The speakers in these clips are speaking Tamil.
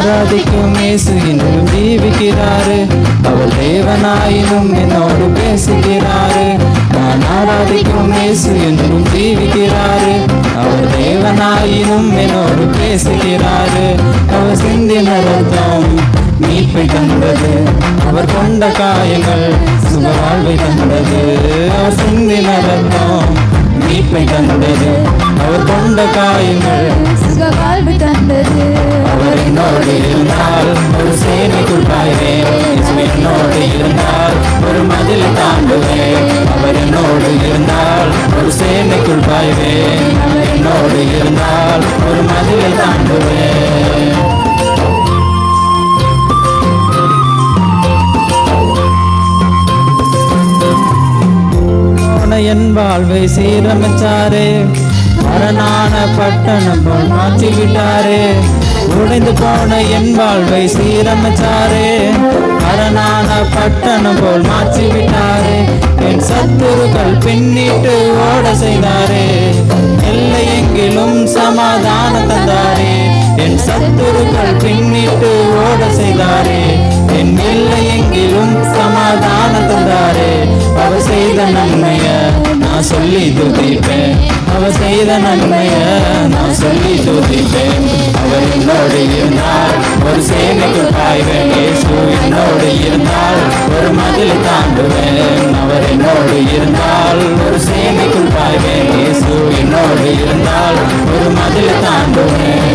ஆராதிக்கும் இயேசு இன்னும் ஜீவிக்கிறாரு. அவர் தேவனாயினும் என்னோடு பேசுகிறாரு. நான் ஆராதிக்கும் இயேசு இன்னும் ஜீவிக்கிறாரு. அவர் தேவனாயினும் என்னோடு பேசுகிறாரு. அவர் சிந்தின ரத்தம் மீட்பை தந்தது. அவர் கொண்ட காயங்கள் சுக வாழ்வை தந்தது. அவர் சிந்தின ரத்தம் மீட்பை தந்தது. அவர் கொண்ட காயங்கள் சுக வாழ்வு தந்தது. அவர் என்னோடு இருந்தால் ஒரு சேனைக்குள் பாய்வேன். என்னோடு இருந்தால் ஒரு மதிலை தாண்டுவேன். அவர் என்னோடு இருந்தால் ஒரு சேனைக்குள் பாய்வேன். அவர் என்னோடு இருந்தால் ஒரு மதிலை தாண்டுவேன். என் வாழ்வை சீரமைச்சாரே. மரணான பட்டணம் போல் மாற்றிவிட்டாரே. உடைந்து போன என் வாழ்வை சீரமைச்சாரே. மரணான பட்டணம் போல் மாற்றிவிட்டாரே. என் சத்துருக்கள் பின்னிட்டு ஓட செய்தாரே. எல்லை எங்கிலும் சமாதானம் தந்தாரே. என் சத்துருக்கள் பின்னிட்டு ஓட செய்தாரே. என் எல்லை எங்கிலும் சமாதானம் தந்தாரே. அவர் செய்த நன்மைய நான் சொல்லி துதிப்பேன். அவர் செய்த நன்மைய நான் சொல்லி துதிப்பேன். அவர் என்னோடு இருந்தால் ஒரு சேனைக்குள் பாய்வேன். இயேசு என்னோடு இருந்தால் ஒரு மதிலை தாண்டுவேன். அவர் என்னோடு இருந்தால் ஒரு சேனைக்குள் பாய்வேன். இயேசு என்னோடு இருந்தால் ஒரு மதிலை தாண்டுவேன்.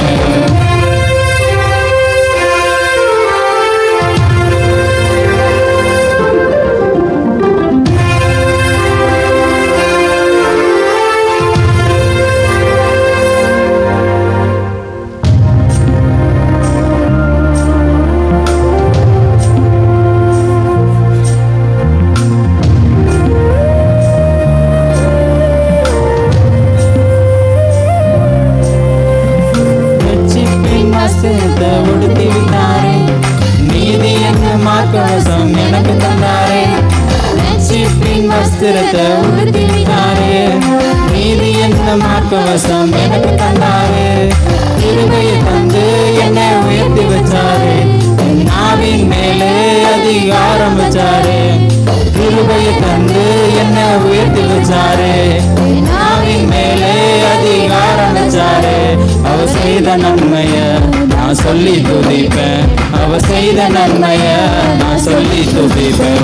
உடுத்தி விட்டாரே. நீதி என்ன மார்க்கவசம் எனக்கு தந்தாரே. ரட்சிப்பின் வஸ்திரத்தை உடுத்தி விட்டாரே. நீதி என்ன மார்க்கவசம் எனக்கு தந்தாரே. கிருபையை தந்து என்னை உயர்த்தி வச்சாரே. நாவின் மேலே அதிகாரம் வச்சாரே. கிருபையை தந்து என்னை உயர்த்தி வச்சாரே. நாவின் மேலே அதிகாரம் வச்சாரே. அவர் செய்த நன்மைய நான் சொல்லி துதிப்பேன். அவர் செய்த நன்மைய நான் சொல்லி துதிப்பேன்.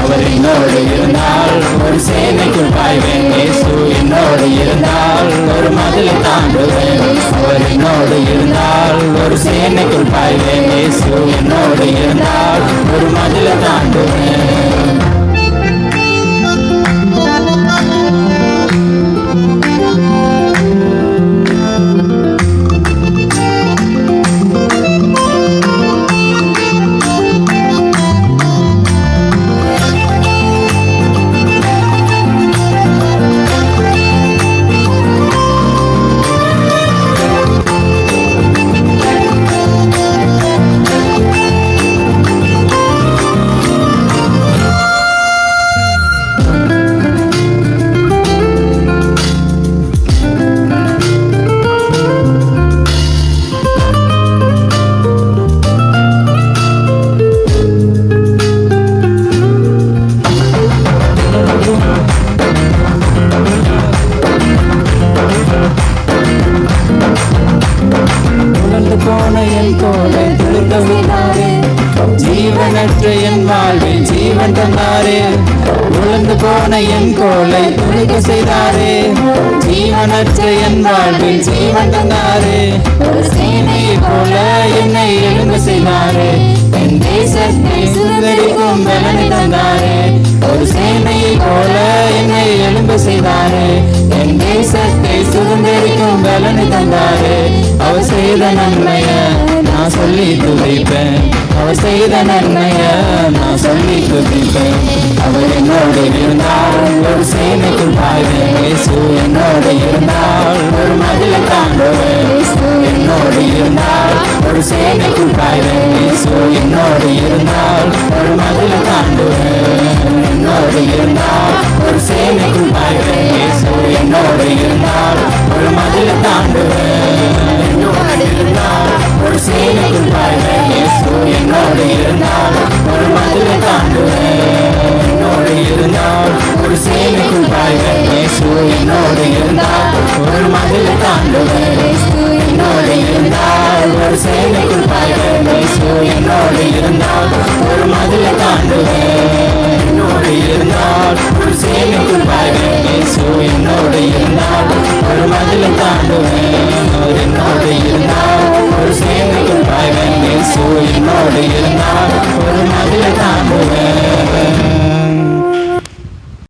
அவர் என்னோடு இருந்தால் ஒரு சேனைக்குள் பாய்வேன். இயேசு என்னோடு இருந்தால் ஒரு மதிலை தாண்டுவேன். அவர் என்னோடு இருந்தால் ஒரு சேனைக்குள் பாய்வேன். இயேசு என்னோடு இருந்தால் ஒரு மதிலை தாண்டுவேன். ஜீவனற்ற என் வாழ்வில் ஜீவன் தந்தாரே. உழந்து போன என் கோலை துளிக்க செய்தாரே. ஜீவனற்ற என் வாழ்வில் ஜீவன் தந்தாரே. ஒரு சேனையை போல என்னை எழும்ப செய்தாரே. என் தேசத்தை சுதந்தரிக்கும் பலனை தந்தாரே. ஒரு சேனையை போல என்னை எழும்ப செய்தாரே. என் தேசத்தை சுதந்தரிக்கும் பலனை தந்தாரே. அவர் செய்த நன்மைய நான் நான் சொல்லி துதிப்பேன். அவர் செய்த நன்மைய நான் சொல்லி துதிப்பேன். அவர் என்னோடு இருந்தால் ஒரு சேனைக்குள் பாய்வேன். இயேசு என்னோடு இருந்தால் ஒரு மதிலை தாண்டுவேன். என்னோடு இருந்தால் ஒரு சேனைக்குள் பாய்வேன். இயேசு என்னோடு இருந்தால் ஒரு மதிலை தாண்டுவேன். என்னோடு இருந்தால் ஒரு சேனைக்குள் பாய்வேன். இயேசு என்னோடு இருந்தால் ஒரு மதிலை தாண்டுவேன். என்னோடு இருந்தால் ஒரு சேனைக்குள் பாய்வேன். இயேசு என்னோடு இருந்தால் ஒரு மதிலை தாண்டுவேன். என்னோடு இருந்தால் ஒரு சேனைக்குள் பாய்வேன். இயேசு என்னோடு இருந்தால் ஒரு மதிலை தாண்டுவேன். என்னோடு இருந்தால் ஒரு சேனைக்குள் பாய்வேன். இயேசு என்னோடு இருந்தால் ஒரு மதிலை தாண்டுவேன். என்னோடு இருந்தால் ஒரு சேனைக்குள் பாய்வேன். இயேசு என்னோடு இருந்தால் ஒரு மதிலை தாண்டுவேன். என்னோடு இருந்தால் ஒரு சேனை